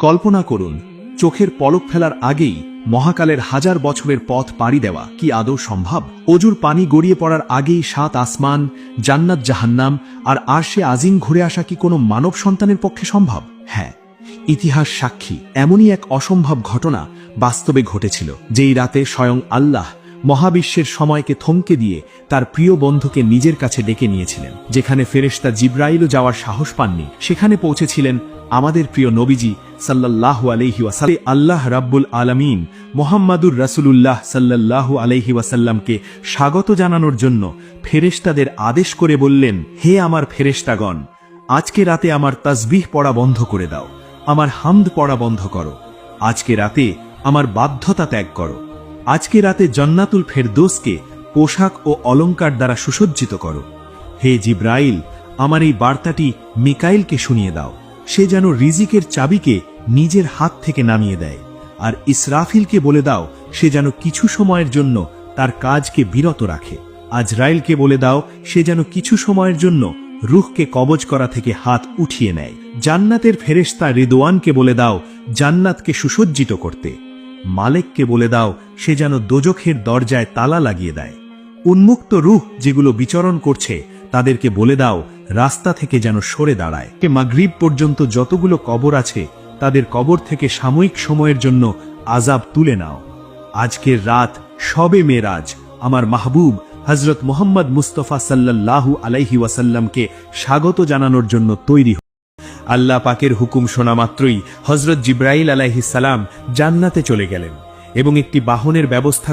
কল্পনা করুন, চোখের পলক ফেলার আগেই মহাকালের হাজার বছরের পথ পাড়ি দেওয়া কি আদৌ সম্ভব? অজুর পানি গড়িয়ে পড়ার আগেই 7 আসমান, জান্নাত, জাহান্নাম আর আরশে আজিম ঘুরে আসা কি কোনো মানব সন্তানের পক্ষে সম্ভব? হ্যাঁ, ইতিহাস সাক্ষী এমনই এক অসম্ভব ঘটনা বাস্তবে ঘটেছিল। যেই রাতে স্বয়ং আল্লাহ মহাবিশ্বের সময়কে থমকে দিয়ে তার প্রিয় বন্ধুকে নিজের কাছে ডেকে নিয়েছিলেন। যেখানে ফেরেশতা জিবরাইলও যাওয়ার সাহস পাননি, সেখানে পৌঁছেছিলেন আমাদের প্রিয় নবীজি সাল্লাল্লাহু আলাইহি ওয়াসাল্লাম। আল্লাহ রাব্বুল আলামিন মুহাম্মাদুর রাসূলুল্লাহ সাল্লাল্লাহু আলাইহি ওয়াসাল্লামকে স্বাগত জানানোর জন্য ফেরেশতাদের আদেশ করে বললেন, হে আমার ফেরেশতাগণ, আজকে রাতে আমার তাসবিহ পড়া বন্ধ করে দাও, আমার হামদ পড়া বন্ধ করো, আজকে রাতে আমার বাধ্যতা ত্যাগ করো, আজকে রাতে জান্নাতুল ফেরদৌসকে পোশাক ও অলংকার দ্বারা সুসজ্জিত করো। হে জিবরাইল, আমার এই বার্তাটি মিকাইলকে শুনিয়ে দাও, সে যেন রিজিকের চাবিকে নিজের হাত থেকে নামিয়ে দেয়। আর ইসরাফিলকে বলে দাও, সে যেন কিছু সময়ের জন্য তার কাজকে বিরত রাখে। আজরাইলকে বলে দাও, সে যেন কিছু সময়ের জন্য রূহকে কবজ করা থেকে হাত উঠিয়ে নেয়। জান্নাতের ফেরেশতা রিদওয়ানকে বলে দাও জান্নাতকে সুসজ্জিত করতে। মালেককে বলে দাও, সে যেন দোজখের দরজায় তালা লাগিয়ে দেয়। উন্মুক্ত রূহ যেগুলো বিচরণ করছে তাদেরকে বলে দাও রাস্তা থেকে যেন সরে দাঁড়ায়। মাগরিব পর্যন্ত যতগুলো কবর আছে তাদের কবর থেকে সাময়িক সময়ের জন্য আযাব তুলে নাও। আজকের রাত শবে মেরাজ আমার মাহবুব হযরত মুহাম্মদ মুস্তাফা সাল্লাল্লাহু আলাইহি ওয়াসাল্লামকে স্বাগত জানানোর জন্য তৈরি। আল্লাহ পাকের হুকুম শোনা মাত্রই হযরত জিবরাইল আলাইহিস সালাম জান্নাতে চলে গেলেন এবং একটি বাহনের ব্যবস্থা